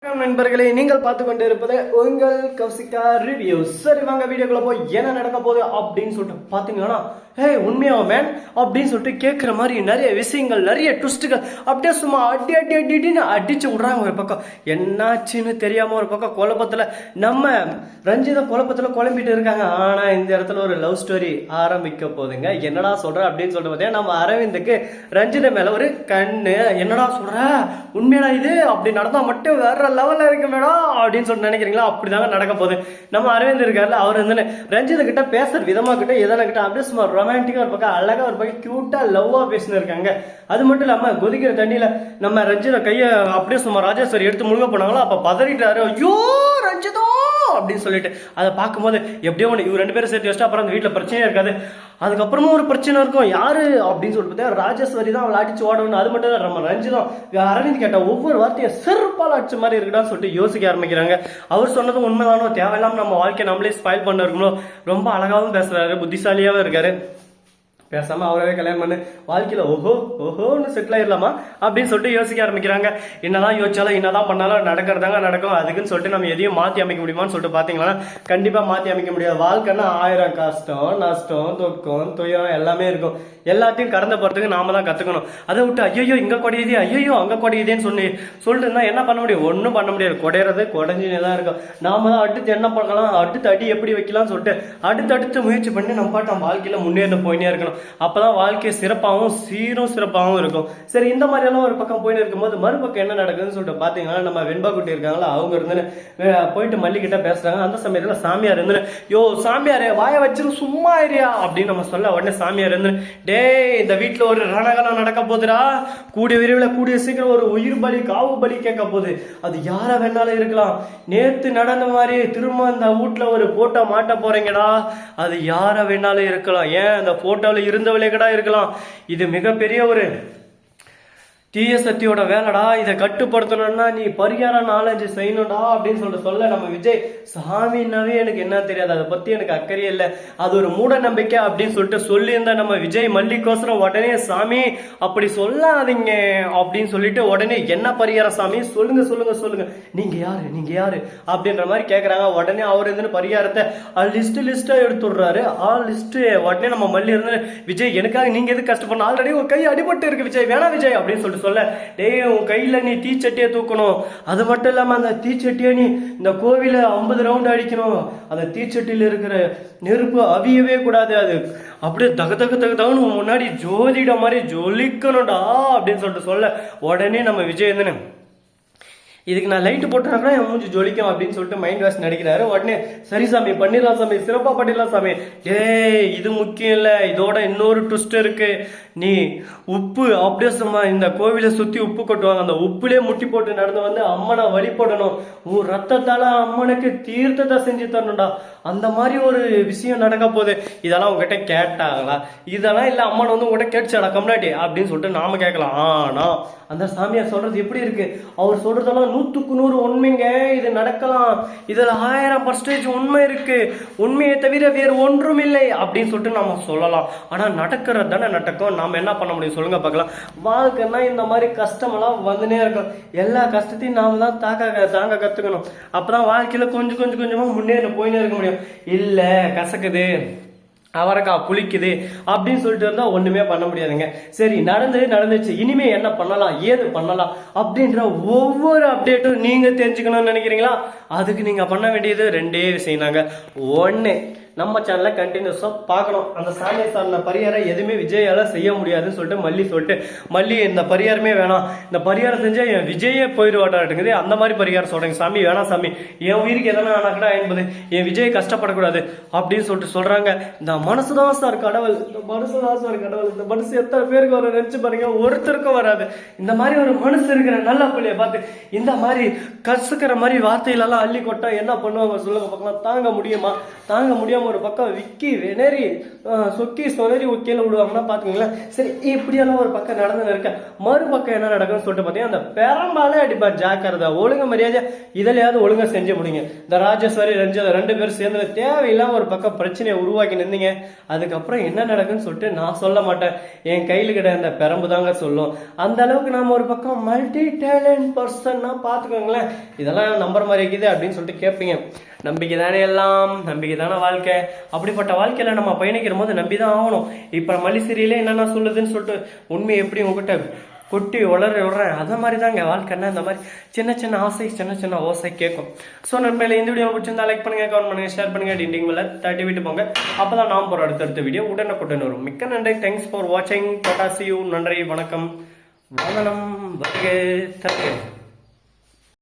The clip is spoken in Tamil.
நண்பர்களே, நீங்கள் பார்த்து கொண்டு இருப்பது உங்கள் கௌசிகா ரிவ்யூ. சரி, வாங்க வீடியோக்குள்ள போய் என்ன நடக்க போகுது அப்படின்னு சொல்லிட்டு பாத்தீங்கன்னா, ஹே உண்மையா மேன் அப்படின்னு சொல்லிட்டு கேட்கிற மாதிரி நிறைய விஷயங்கள், நிறைய ட்விஸ்டுகள் அப்படியே சும்மா அடி அடி அடின்னு அடிச்சு விடுறாங்க. ஒரு பக்கம் என்னாச்சுன்னு தெரியாம ஒரு பக்கம் குழப்பத்துல நம்ம ரஞ்சிதா குழப்பத்துல குழம்பிட்டு இருக்காங்க. ஆனா இந்த இடத்துல ஒரு லவ் ஸ்டோரி ஆரம்பிக்க போகுதுங்க. என்னடா சொல்ற அப்படின்னு சொல்லிட்டு பார்த்தீங்கன்னா, நம்ம அரவிந்துக்கு ரஞ்சிதா மேல ஒரு கண்ணு. என்னடா சொல்ற, உண்மையா இது அப்படி நடந்தா மட்டும் வேற லெவல்ல இருக்கு மேடம் அப்படின்னு சொல்லிட்டு நினைக்கிறீங்களா? அப்படிதாங்க நடக்க போகுது. நம்ம அரவிந்த் இருக்காருல்ல, அவர் வந்து ரஞ்சிதா கிட்ட பேசுற விதமா கிட்ட எதனா கிட்ட அப்படியே சும்மா ரொமான்டிக்கா ஒரு பக்கம் அழகா ஒரு பக்கம் கியூட்டா லவ்வா பேசினு இருக்காங்க. அது மட்டும் இல்லாம கொதிக்கிற தண்ணியில நம்ம ரஞ்சிதா கைய அப்படியே சும்மா ராஜேஸ்வரி எடுத்து முழுக போனாங்களோ, அப்ப பதறிட்டாரு. ஐயோ ரஞ்சிதா அப்படின்னு சொல்லிட்டு அதை பார்க்கும்போது எப்படியோ ஒன்று இவர் ரெண்டு பேரும் சேர்த்து வச்சுட்டு அப்புறம் அந்த வீட்டில் பிரச்சனையே இருக்காது. அதுக்கப்புறமா ஒரு பிரச்சனை இருக்கும். யாரு அப்படின்னு சொல்லிட்டு ராஜேஸ்வரி தான் அவளை அடிச்சு ஓடணும். அது மட்டும் இல்லை, நம்ம ரஞ்சிதம் அரவிந்த் கேட்ட ஒவ்வொரு வார்த்தையை செருப்பால் அடிச்ச மாதிரி இருக்குடான்னு சொல்லிட்டு யோசிக்க ஆரம்பிக்கிறாங்க. அவர் சொன்னதும் உண்மைதானோ, தேவையில்லாம நம்ம வாழ்க்கையை நம்மளே ஸ்பாயில் பண்ண இருக்கணும். ரொம்ப அழகாவும் பேசுறாரு, புத்திசாலியாவும் இருக்காரு. பேசாம அவரவே கல்யாணம் பண்ணு, வாழ்க்கையில ஓஹோ ஓஹோன்னு செட்டில் ஆயிடலாமா அப்படின்னு சொல்லிட்டு யோசிக்க ஆரம்பிக்கிறாங்க. என்னதான் யோசிச்சாலும் என்னதான் பண்ணாலும் நடக்கிறதாங்க நடக்கும். அதுக்குன்னு சொல்லிட்டு நம்ம எதையும் மாற்றி அமைக்க முடியுமான்னு சொல்லிட்டு பார்த்தீங்கன்னா கண்டிப்பா மாற்றி அமைக்க முடியாது. வாழ்க்கைன்னா 1000 கஷ்டம் நஷ்டம் துக்கம் துயம் எல்லாமே இருக்கும். எல்லாத்தையும் கடந்த போறதுக்கு நாம தான் கத்துக்கணும். அதை விட்டு ஐயோ இங்க கொடையுதே ஐயோ அங்க கொடையுதேன்னு சொல்லிட்டு இருந்தா என்ன பண்ண முடியும்? ஒன்றும் பண்ண முடியாது. கொடையிறது கொடைஞ்சினே தான் இருக்கும். நாம தான் அடுத்து என்ன பண்ணலாம், அடுத்து அடி எப்படி வைக்கலாம்னு சொல்லிட்டு அடுத்தடுத்து முயற்சி பண்ணி நம்ம பாட்டு நம்ம வாழ்க்கையில முன்னேற போயினே இருக்கணும். அப்பதான் வாழ்க்கை சிறப்பாகவும் சீரும் சிறப்பாகவும் இருக்கும். சரி, இந்த மாதிரி எல்லாம் ஒரு பக்கம் போயிட்டு இருக்கும்போது மறுபக்கம் என்ன நடக்குதுன்னு சொல்லிட்டு பாத்தீங்கன்னா, நம்ம வெண்பா குட்டி இருக்காங்களா, அவங்க இருந்து போயிட்டு மல்லிகிட்ட பேசுறாங்க. அந்த சமயத்துல சாமியார் இருந்து, யோ சாமியாரே வாய வச்சிரு சும்மா ஏரியா அப்படின்னு நம்ம சொல்ல உடனே சாமியார் இருந்து, டே இந்த வீட்டுல ஒரு ரணகலம் நடக்க போகுதுடா, கூடிய விரைவில் கூடிய சீக்கிரம் ஒரு உயிர் பலி காவு பலி கேட்க போகுது. அது யார வேணாலும் இருக்கலாம். நேத்து நடந்த மாதிரி திரும்ப அந்த வீட்டுல ஒரு போட்டோ மாட்ட போறீங்கடா, அது யார வேணாலும் இருக்கலாம். ஏன் அந்த போட்டோல இருந்தவளே கடா இருக்கலாம். இது மிகப்பெரிய ஒரு தீய சக்தியோட வேலைடா. இதை கட்டுப்படுத்தணும்னா நீ பரிகாரம் 4-5 செய்யணும்டா அப்படின்னு சொல்ல நம்ம விஜய், சாமின்னாவே எனக்கு என்ன தெரியாது, அதை பத்தி எனக்கு அக்கறையே இல்லை, அது ஒரு மூட நம்பிக்கை அப்படின்னு சொல்லிட்டு சொல்லியிருந்தா நம்ம விஜய் மல்லிகோசரம் உடனே சாமி அப்படி சொல்லாதீங்க அப்படின்னு சொல்லிட்டு உடனே என்ன பரிகாரம் சாமி சொல்லுங்க சொல்லுங்க சொல்லுங்க, நீங்க யாரு அப்படின்ற மாதிரி கேட்கறாங்க. உடனே அவர் இருந்து பரிகாரத்தை லிஸ்டா எடுத்துடுறாரு. லிஸ்ட் உடனே நம்ம மல்லி இருந்து, விஜய் எனக்காக நீங்க எது கஷ்டப்படணும், ஆல்ரெடி ஒரு கை அடிபட்டு இருக்கு விஜய், வேணா விஜய் அப்படின்னு சொல்லிட்டு சொல்ல, டேய் உன் கையில நீ தீச்சட்டியை தூக்கணும். அது மட்டும் இல்லாம அந்த தீச்சட்டியை நீ இந்த கோவில 50 ரவுண்ட் அடிக்கணும். அந்த தீச்சட்டியில இருக்கிற நெருப்பு அவியவே கூடாது, அது அப்படியே தகுன்னு முன்னாடி ஜோதிட மாதிரி ஜொலிக்கணும்டா அப்படின்னு சொல்ல உடனே நம்ம விஜய் என்ன, இதுக்கு நான் லைட் போட்டேன்னா என் மூஞ்சி ஜொலிக்கும் அப்படின்னு சொல்லிட்டு மைண்ட் வாஷ் நடிக்கிறாரு. உடனே சரி சாமி பண்ணிடலாம் சாமி, சிறப்பா பண்ணிடலாம் சாமி. டேய் இது முக்கியம் இல்லை, இதோட இன்னொரு ட்விஸ்ட் இருக்கு. நீ உப்பு அப்படியே சும்மா இந்த கோவிலை சுத்தி உப்பு கொட்டுவாங்க, அந்த உப்புலேயே முட்டி போட்டு நடந்து வந்து அம்மனை வழிபடணும். உன் ரத்தத்தால அம்மனுக்கு தீர்த்தத்தை செஞ்சு தரணும்டா. அந்த மாதிரி ஒரு விஷயம் நடக்க போகுது. இதெல்லாம் உங்ககிட்ட கேட்டாங்களா? இதெல்லாம் இல்லை அம்மன் வந்து உங்ககிட்ட கேட்டுச்சாடா கம்னாட்டி அப்படின்னு சொல்லிட்டு நாம கேட்கலாம். ஆனா அந்த சாமியார் சொல்றது எப்படி இருக்கு, அவர் சொல்றதெல்லாம் 100க்கு 100 உண்மைங்க. இது நடக்கலாம், இதுல 1000% உண்மை இருக்கு, உண்மையை தவிர வேறு ஒன்றும் இல்லை அப்படின்னு சொல்லிட்டு நாம சொல்லலாம். ஆனா நடக்கிறது தானே நடக்கும். நாம என்ன பண்ண முடியும் சொல்லுங்க பார்க்கலாம். வாழ்க்கைன்னா இந்த மாதிரி கஷ்டம் எல்லாம் வந்துனே இருக்கும். எல்லா கஷ்டத்தையும் நாம தான் தாங்க கத்துக்கணும். அப்பதான் வாழ்க்கையில கொஞ்சமா முன்னேற போயினே இருக்க முடியும். இல்ல கசக்குது, அவரைக்காய் புளிக்குது அப்படின்னு சொல்லிட்டு இருந்தா ஒண்ணுமே பண்ண முடியாதுங்க. சரி நடந்துச்சு, இனிமே என்ன பண்ணலாம் ஏது பண்ணலாம் அப்படின்ற ஒவ்வொரு அப்டேட்டும் நீங்க தெரிஞ்சுக்கணும்னு நினைக்கிறீங்களா? அதுக்கு நீங்க பண்ண வேண்டியது 2 விஷயம் தாங்க. 1, நம்ம சேனலை கண்டினியூஸா பார்க்கணும். அந்த சாமி சார்ந்த பரிகாரம் எதுவுமே விஜயால செய்ய முடியாதுன்னு சொல்லிட்டு மல்லி இந்த பரிகாரமே வேணாம், இந்த பரிகாரம் செஞ்சா என் விஜயே போயிடுவாட்டாட்டுங்குது. அந்த மாதிரி பரிகாரம் சொல்றீங்க சாமி, வேணாம் சாமி, என் உயிருக்கு எதனா ஆனாக்கடா என்பது என் விஜய் கஷ்டப்படக்கூடாது அப்படின்னு சொல்றாங்க. இந்த மனசுதான் சார் கடவுள், இந்த மனசு எத்தனை பேருக்கு வர நினைச்சு பாருங்க, ஒருத்தருக்கும் வராது. இந்த மாதிரி ஒரு மனசு இருக்கிற நல்ல பிள்ளைய பார்த்து இந்த மாதிரி கசுக்கிற மாதிரி வார்த்தையிலெல்லாம் அள்ளி கொட்டா என்ன பண்ணுவாங்க சொல்லுங்க பார்க்கலாம். தாங்க முடியுமா முடியாம ஒரு பக்கம் விக்கி வெனரி சொக்கி சொனரி கீழே விடுவாங்கன்னா பாத்துக்கோங்களேன். சரி இப்படியெல்லாம் ஒரு பக்கம் நடந்து இருக்க, மறுபக்கம் என்ன நடக்கும்னு சொல்லிட்டு பாத்தீங்கன்னா அந்த பெரம்பாலே அடிப்பா ஜாக்கிரதா. ஒழுங்க மரியாதை இதுலயாவது ஒழுங்கா செஞ்சு முடிங்க. இந்த ராஜேஸ்வரி ரஞ்சிதா 2 பேரும் சேர்ந்து தேவையில்லாம ஒரு பக்கம் பிரச்சனையை உருவாக்கி நின்றீங்க. அதுக்கப்புறம் என்ன நடக்குன்னு சொல்லிட்டு நான் சொல்ல மாட்டேன், என் கையில கிட்ட அந்த பெரம்பு தாங்க சொல்லும். அந்த அளவுக்கு நாம ஒரு பக்கம் மல்டி டேலண்ட் பர்சன்னா பாத்துக்கோங்களேன். இதெல்லாம் நம்புற மாதிரி இருக்குது அப்படின்னு சொல்லிட்டு கேட்பீங்க. நம்பிக்கை தானே எல்லாம், நம்பிக்கை தானே வாழ்க்கை. அப்படிப்பட்ட வாழ்க்கையில நம்ம பயணிக்கிற போது நம்பிதான் ஆகணும். இப்ப மலிசிரியில என்னென்ன சொல்லுதுன்னு சொல்லிட்டு உண்மையை எப்படி உங்ககிட்ட கொட்டி விடுறேன். அத மாதிரி தாங்க வாழ்க்கைன்னா இந்த மாதிரி சின்ன சின்ன ஆசை சின்ன சின்ன ஓசை கேட்கும். ஸோ நண்பர்களே, இந்த வீடியோ பிடிச்சிருந்தா லைக் பண்ணுங்க, கமெண்ட் பண்ணுங்க, ஷேர் பண்ணுங்க, டிண்டிங் மேல தட்டி விட்டு போங்க. அப்பதான் நாம் போற அடுத்தடுத்த வீடியோ உடனுக்குடன் வரும். மிக்க நன்றி. தேங்க்ஸ் ஃபார் வாட்சிங். Tata, see you. நன்றி, வணக்கம், வந்தனம், வருக, தருக.